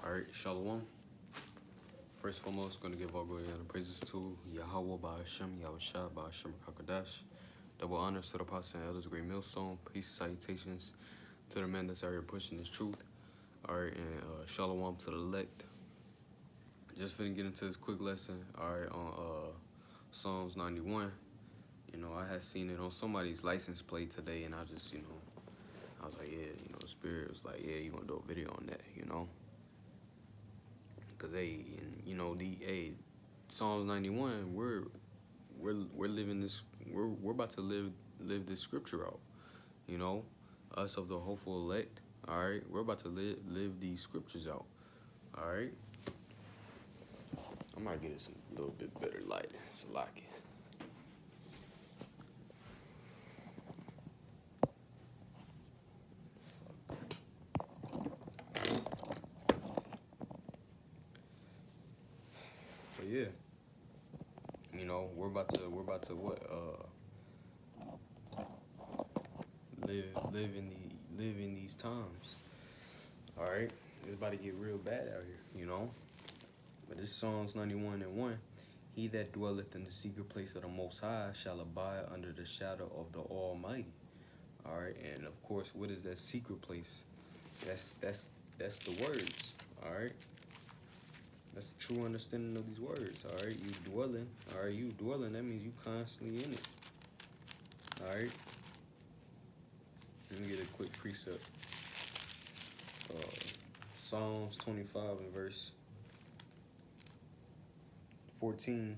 Alright, Shalom. First and foremost, going to give all glory and praises to Yahweh Ba'ashem, Yahushua Ba'ashem Kakadash. Double honors to the apostle and elders, great millstone. Peace, salutations to the men that's out here pushing this truth. Alright, and Shalom to the elect. Just finna get into this quick lesson, alright, on Psalms 91. You know, I had seen it on somebody's license plate today, and I just, I was like, yeah, the spirit was like, yeah, you want to do a video on that, Cause Psalms 91, we're living this, we're about to live this scripture out, us of the hopeful elect. All right, we're about to live these scriptures out. All right, I'm gonna get it some little bit better light. It's like it. But yeah, we're about to what live in these times. All right, it's about to get real bad out here, But this Psalms 91:1. He that dwelleth in the secret place of the Most High shall abide under the shadow of the Almighty. All right, and of course, what is that secret place? That's the words. All right, that's the true understanding of these words. All right, you dwelling. All right, you dwelling. That means you constantly in it. All right. Let me get a quick precept. Psalms 25 and verse 14.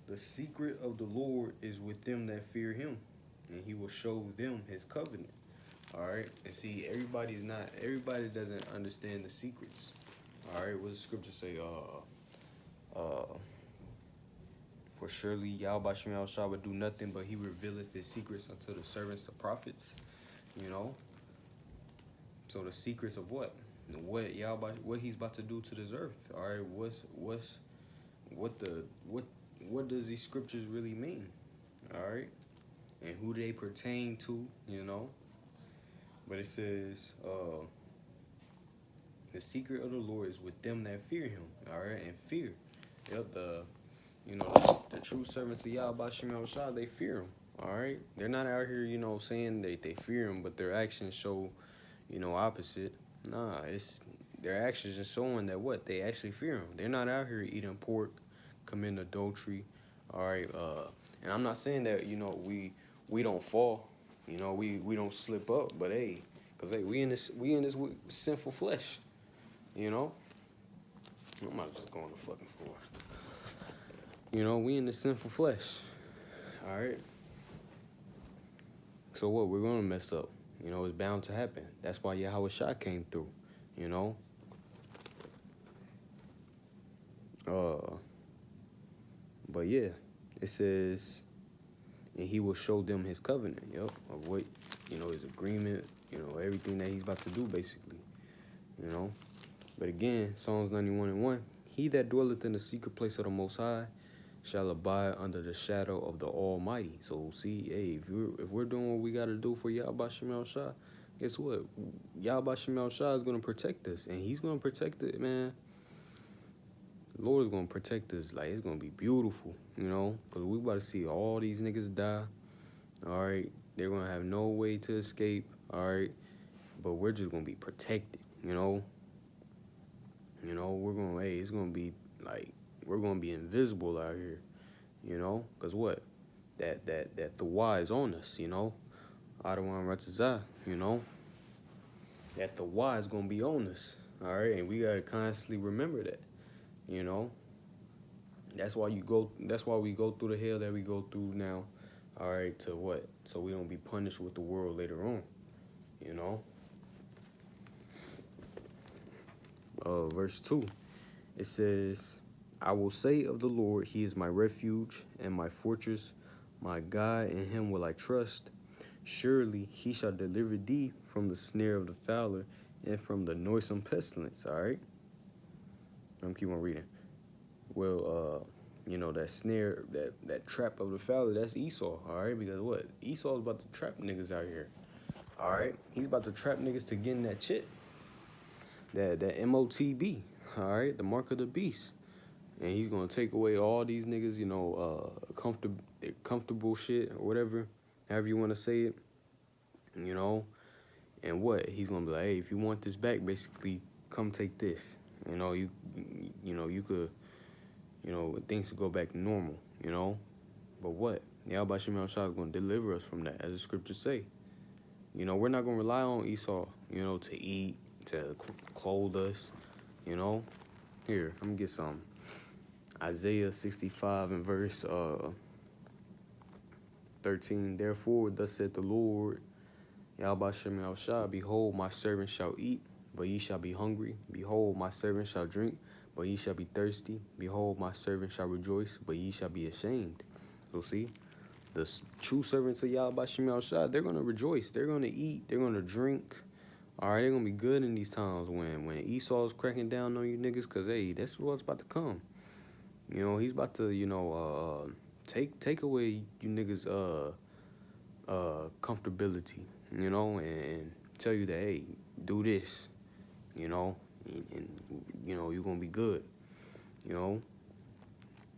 The secret of the Lord is with them that fear him, and he will show them his covenant. All right. And see, everybody doesn't understand the secrets. All right. What does the scripture say? For surely Yahweh Shem Yahushua would do nothing, but he revealeth his secrets unto the servants, the prophets. So the secrets of what he's about to do to this earth. All right. What does these scriptures really mean? All right. And who they pertain to, But it says, the secret of the Lord is with them that fear him. All right. And fear. Yep. The true servants of Yahweh Shem Yahushua, they fear him. All right. They're not out here, saying they fear him, but their actions show, opposite. Nah, it's their actions are showing that what they actually fear him. They're not out here eating pork, committing adultery. All right. And I'm not saying that we don't fall. We don't slip up. But hey, cause hey, we in this sinful flesh. I'm not just going to fucking floor. We in the sinful flesh. All right. So what? We're gonna mess up. It's bound to happen. That's why Yahweh Shah came through. But yeah, it says, and he will show them his covenant. Yep, of what his agreement. Everything that he's about to do, basically. But again, Psalms 91:1. He that dwelleth in the secret place of the Most High shall abide under the shadow of the Almighty. So see, hey, if we're doing what we got to do for Yahweh Shem Yahushua, guess what? Yahweh Shem Yahushua is going to protect us, and he's going to protect it, man. The Lord is going to protect us. Like, it's going to be beautiful, because we about to see all these niggas die. All right, they're going to have no way to escape. All right, but we're just going to be protected, we're going to, hey, it's going to be like, we're going to be invisible out here, because what? That the Y is on us, Adawan Ratzazah, that the Y is going to be on us, all right? And we got to constantly remember that, That's why we go through the hell that we go through now, all right, to what? So we don't be punished with the world later on, Verse 2, it says, I will say of the Lord, he is my refuge and my fortress, my God, in him will I trust. Surely he shall deliver thee from the snare of the fowler and from the noisome pestilence. All right. I'm keep on reading. Well, that snare, that trap of the fowler, that's Esau. All right. Because what? Esau's about to trap niggas out here. All right. He's about to trap niggas to get in that shit. that MOTB, all right, the mark of the beast. And he's gonna take away all these niggas, comfortable shit or whatever, however you want to say it, you know. And what he's gonna be like, hey, if you want this back, basically, come take this. You could, things to go back to normal, you know. But what? Yahweh Shem Shah is gonna deliver us from that, as the scriptures say. We're not gonna rely on Esau, to eat, to clothe us, you know. Here, let me get some. Isaiah 65 and verse 13. Therefore, thus saith the Lord, Yahweh Shem Shah, behold, my servant shall eat, but ye shall be hungry. Behold, my servant shall drink, but ye shall be thirsty. Behold, my servant shall rejoice, but ye shall be ashamed. So see, the true servants of Yahweh Shem Shah, they're going to rejoice. They're going to eat. They're going to drink. All right, they're going to be good in these times when Esau's cracking down on you niggas, because, hey, that's what's about to come. He's about to, take away you niggas' comfortability, and tell you that, hey, do this, and you're going to be good, and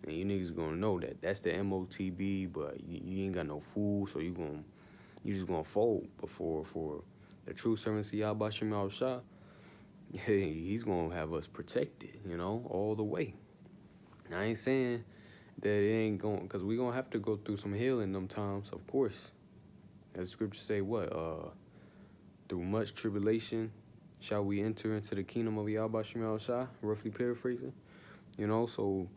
you niggas going to know that that's the MOTB, but you ain't got no food, so you just going to fold. But for the true servants of Yahweh Shem Shah, hey, he's going to have us protected, all the way. I ain't saying that it ain't going, because we going to have to go through some hell in them times, of course. As the scriptures say, what? Through much tribulation shall we enter into the kingdom of Yahweh Shem Shah, roughly paraphrasing. So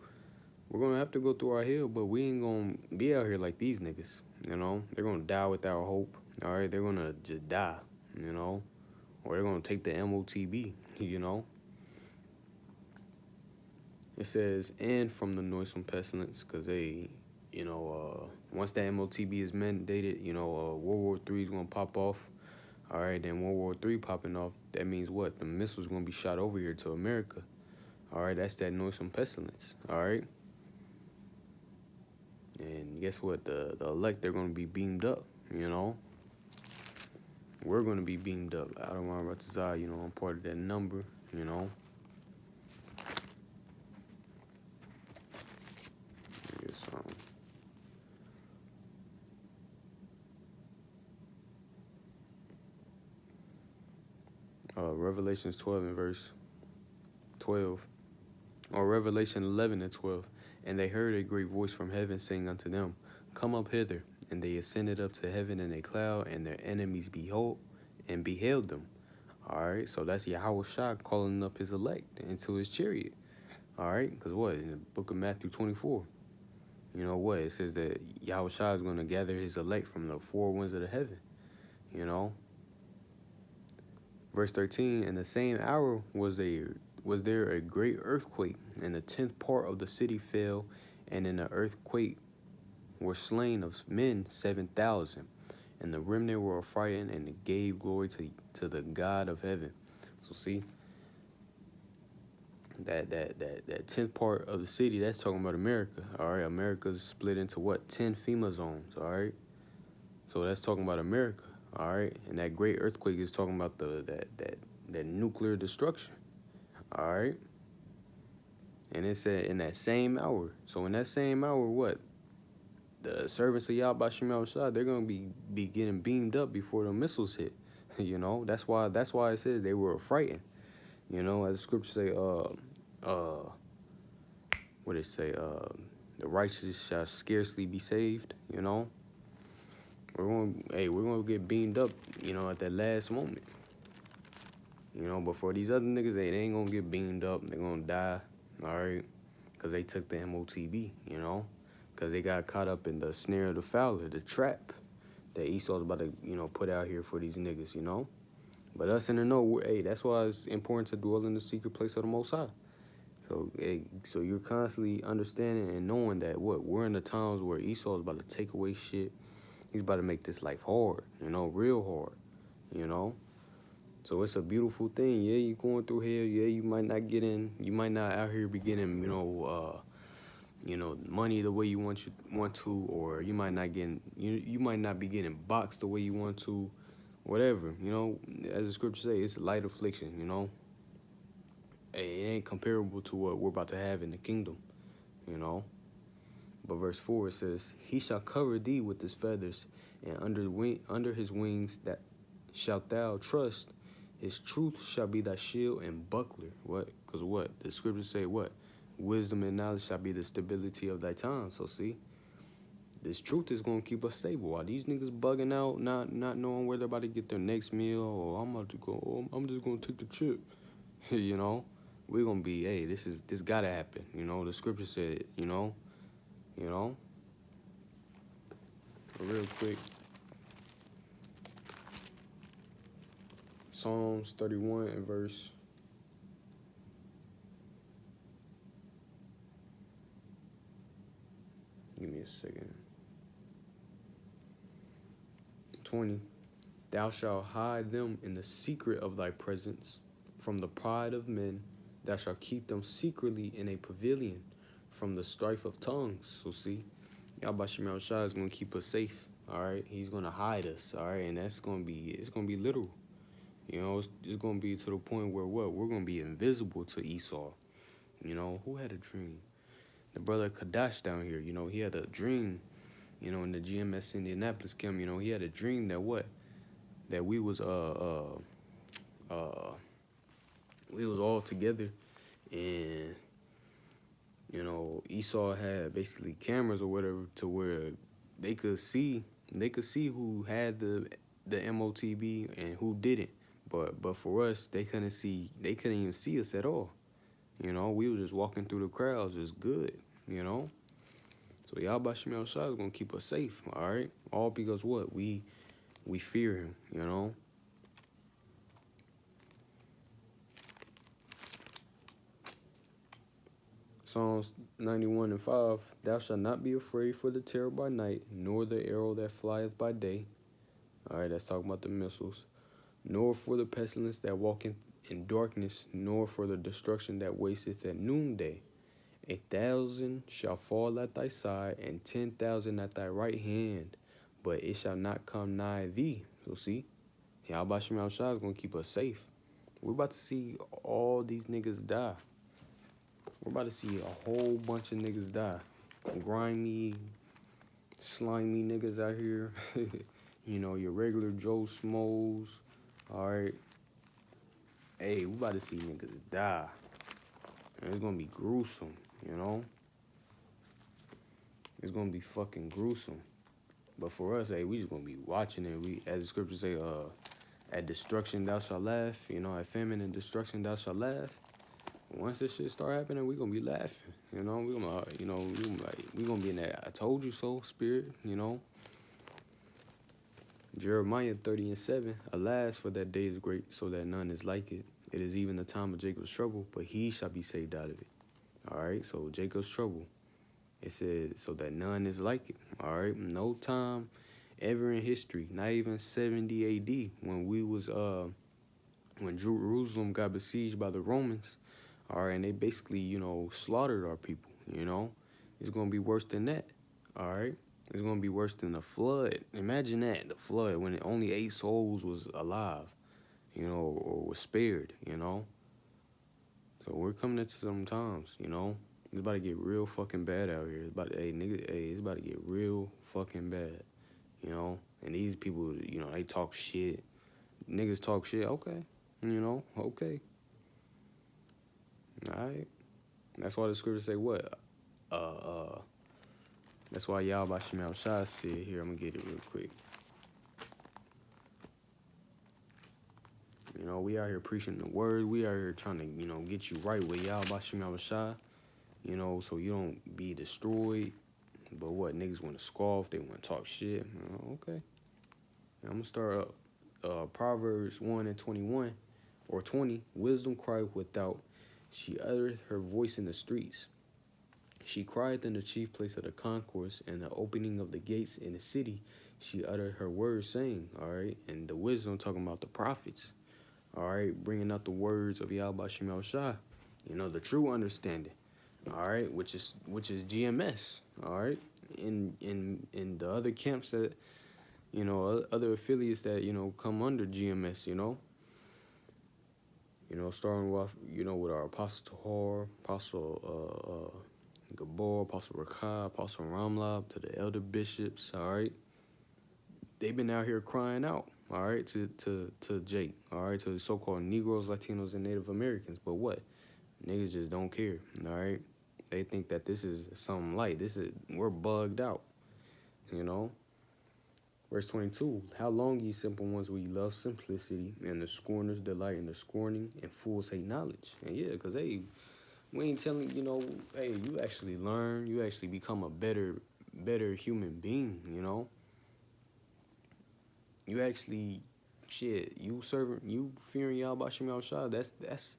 we're going to have to go through our hell, but we ain't going to be out here like these niggas, They're going to die without hope, all right? They're going to just die, Or they're going to take the MOTB, It says, and from the noisome pestilence, because once that MOTB is mandated, World War III is going to pop off. All right, then World War III popping off, that means what? The missiles going to be shot over here to America. All right, that's that noisome pestilence. All right. And guess what? The elect, they're going to be beamed up, We're going to be beamed up. I don't want to say, I'm part of that number, Get some. Revelations 12 and verse 12. Or Revelation 11 and 12. And they heard a great voice from heaven saying unto them, come up hither. And they ascended up to heaven in a cloud, and their enemies beheld them. All right, so that's Yahweh Shah calling up his elect into his chariot. All right, because what? In the book of Matthew 24, it says that Yahweh Shah is going to gather his elect from the four winds of the heaven, Verse 13, in the same hour was there a great earthquake, and the 10th part of the city fell, and in the earthquake were slain of men 7,000. And the remnant were affrighted and gave glory to the God of heaven. So see, that 10th part of the city, that's talking about America. All right, America's split into what? 10 FEMA zones. All right, so that's talking about America. All right, and that great earthquake is talking about that nuclear destruction. All right, and it said in that same hour. So in that same hour, what? The servants of Yahweh Shem Shah, they're gonna be getting beamed up before the missiles hit. That's why it says they were frightened. As the scriptures say, what it say, the righteous shall scarcely be saved. We're gonna get beamed up, at that last moment. But for these other niggas, they ain't gonna get beamed up. They're gonna die, all right, because they took the MOTB, because they got caught up in the snare of the fowler, the trap that Esau's about to, put out here for these niggas, But us in the know, hey, that's why it's important to dwell in the secret place of the Most High. So, hey, so you're constantly understanding and knowing that we're in the times where Esau's about to take away shit. He's about to make this life hard, real hard, So it's a beautiful thing. Yeah, you going through hell. Yeah, you might not out here be getting, money the way you want to, or you might not be getting boxed the way you want to, whatever, as the scripture say, it's light affliction, ain't comparable to what we're about to have in the kingdom, you know. But verse 4 it says, "He shall cover thee with his feathers, and under his wings that shalt thou trust. His truth shall be thy shield and buckler." What? Because what? The scriptures say what? Wisdom and knowledge shall be the stability of thy time. So see, this truth is gonna keep us stable. While these niggas bugging out, not knowing where they're about to get their next meal, or I'm about to go, I'm just gonna take the chip. You know, we're gonna be, hey, this gotta happen. You know, the scripture said, you know. Real quick. Psalms 31 and verse. Give me a second. 20. Thou shalt hide them in the secret of thy presence from the pride of men. Thou shalt keep them secretly in a pavilion from the strife of tongues. So see, Yahweh Shemel Shah is going to keep us safe. All right. He's going to hide us. All right. And it's going to be literal. You know, it's going to be to the point where what? We're going to be invisible to Esau. You know, who had a dream? The brother Kadash down here, you know, he had a dream, you know, in the GMS Indianapolis camp, you know, he had a dream that what? That we was all together, and you know, Esau had basically cameras or whatever to where they could see who had the MOTB and who didn't. But for us, they couldn't even see us at all. You know, we was just walking through the crowds, just good, you know. So Yahweh Shemel Shah is gonna keep us safe, all right? All because what? We fear him, you know. Psalms 91 and 5, "Thou shalt not be afraid for the terror by night, nor the arrow that flieth by day." All right, that's talking about the missiles. "Nor for the pestilence that walketh in darkness, nor for the destruction that wasteth at noonday. 1,000 shall fall at thy side, and 10,000 at thy right hand, but it shall not come nigh thee." So see, Yahweh Shemel Shah is going to keep us safe. We're about to see all these niggas die. We're about to see a whole bunch of niggas die. Grimy, slimy niggas out here. You know, your regular Joe Schmoes. All right. Hey, we about to see niggas die. And it's going to be gruesome, you know? It's going to be fucking gruesome. But for us, hey, we just going to be watching it. We, as the scriptures say, at destruction thou shalt laugh. You know, at famine and destruction thou shalt laugh. Once this shit start happening, we gonna be laughing. You know, we gonna, we gonna be in that "I told you so" spirit. You know. Jeremiah 30 and 7. "Alas, for that day is great, so that none is like it. It is even the time of Jacob's trouble, but he shall be saved out of it." All right. So Jacob's trouble. It says so that none is like it. All right. No time ever in history, not even 70 A.D. when Jerusalem got besieged by the Romans. All right, and they basically, you know, slaughtered our people, you know. It's going to be worse than that, all right? It's going to be worse than the flood. Imagine that, the flood, when only 8 souls was alive, you know, or was spared, you know. So we're coming into some times, you know. It's about to get real fucking bad out here. It's about to, it's about to get real fucking bad, you know. And these people, you know, they talk shit. Niggas talk shit, okay, you know, okay. All right. That's why the scriptures say what? That's why Yahweh Shemel Shah said here. I'm gonna get it real quick. You know, we out here preaching the word. We out here trying to, you know, get you right with Yahweh Shemel Shah. You know, so you don't be destroyed. But what, niggas want to scoff? They want to talk shit. Okay. I'm gonna start Proverbs 1 and 21 or 20. "Wisdom crieth without. She uttereth her voice in the streets. She crieth in the chief place of the concourse, and the opening of the gates in the city. She uttered her words, saying," all right, and the wisdom talking about the prophets, all right, bringing out the words of Yahweh Shemel Shah, you know, the true understanding, all right, which is GMS, all right, in the other camps that, you know, other affiliates that, you know, come under GMS, you know. You know, starting off, you know, with our Apostle Tahar, Apostle Gabor, Apostle Rakai, Apostle Ramlab, to the elder bishops, all right? They've been out here crying out, all right, to Jake, all right, to the so-called Negroes, Latinos, and Native Americans. But what? Niggas just don't care, all right? They think that this is something light. We're bugged out, you know? Verse 22, how long, ye simple ones, will ye love simplicity, and the scorners delight in the scorning, and fools hate knowledge? And yeah, because, hey, we ain't telling, you know, hey, you actually learn, you actually become a better human being, you know? You actually, shit, you fearing Yahweh Shem Yahushua, that's,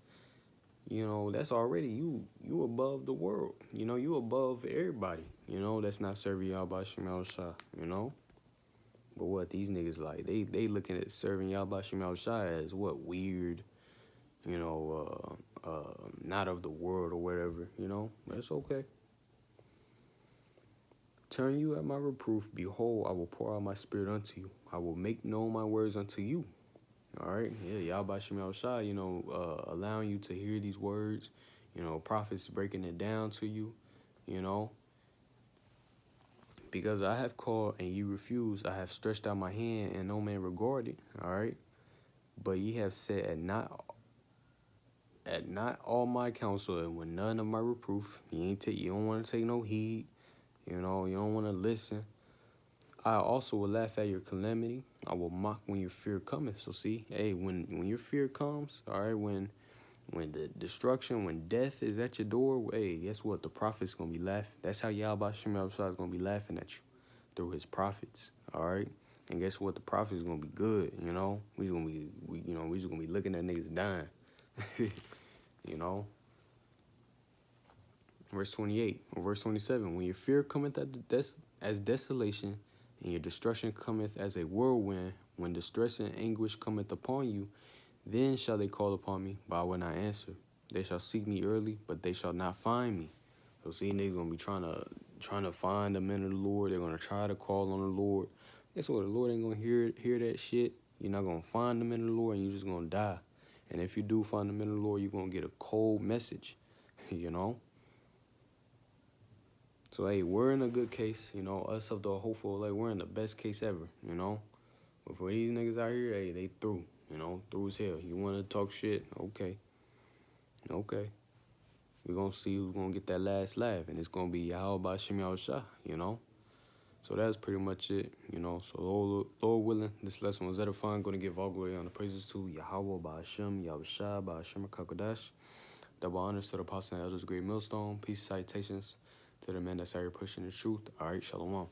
you know, that's already you above the world, you know, you above everybody, you know, that's not serving Yahweh Shem Yahushua, you know? But what these niggas like, they looking at serving Yahweh Shem Yahushua as what, weird, you know, not of the world or whatever, you know? But it's okay. Turn you at my reproof, behold, I will pour out my spirit unto you. I will make known my words unto you. All right, yeah, Yahweh Shem Yahushua, you know, allowing you to hear these words, you know, prophets breaking it down to you, you know. Because I have called and ye refused, I have stretched out my hand and no man regarded, all right. But ye have said at not all my counsel and with none of my reproof. You don't want to take no heed, you know, you don't want to listen. I also will laugh at your calamity. I will mock when your fear cometh. So see, hey, when your fear comes, all right, when the destruction, when death is at your door, hey, guess what? The prophet's gonna be laughing. That's how Yahweh Shem Yahushua is gonna be laughing at you, through his prophets. All right. And guess what? The prophet's gonna be good. You know, we just gonna be looking at niggas dying. You know. Verse 28 or verse 27. When your fear cometh as desolation, and your destruction cometh as a whirlwind, when distress and anguish cometh upon you, then shall they call upon me, but I will not answer. They shall seek me early, but they shall not find me. So see, niggas gonna be trying to find the men of the Lord. They're gonna try to call on the Lord. Guess what? The Lord ain't gonna hear that shit. You're not gonna find the men of the Lord, and you're just gonna die. And if you do find the men of the Lord, you're gonna get a cold message. You know. So hey, we're in a good case. You know, us of the hopeful, like we're in the best case ever. You know. But for these niggas out here, hey, they through. You know, through as hell. You wanna talk shit? Okay. Okay. We're going to see who's going to get that last laugh, and it's going to be Yahweh Shem Yahushua, you know? So that's pretty much it, you know? So Lord willing, this lesson was edifying. Going to give all glory and the praises to Yahweh Ba'ashem, Yahushua, Ba'ashem HaKakodash. Double honors to the apostle and elders, great millstone. Peace, citations to the men that's out here pushing the truth. All right, shalom.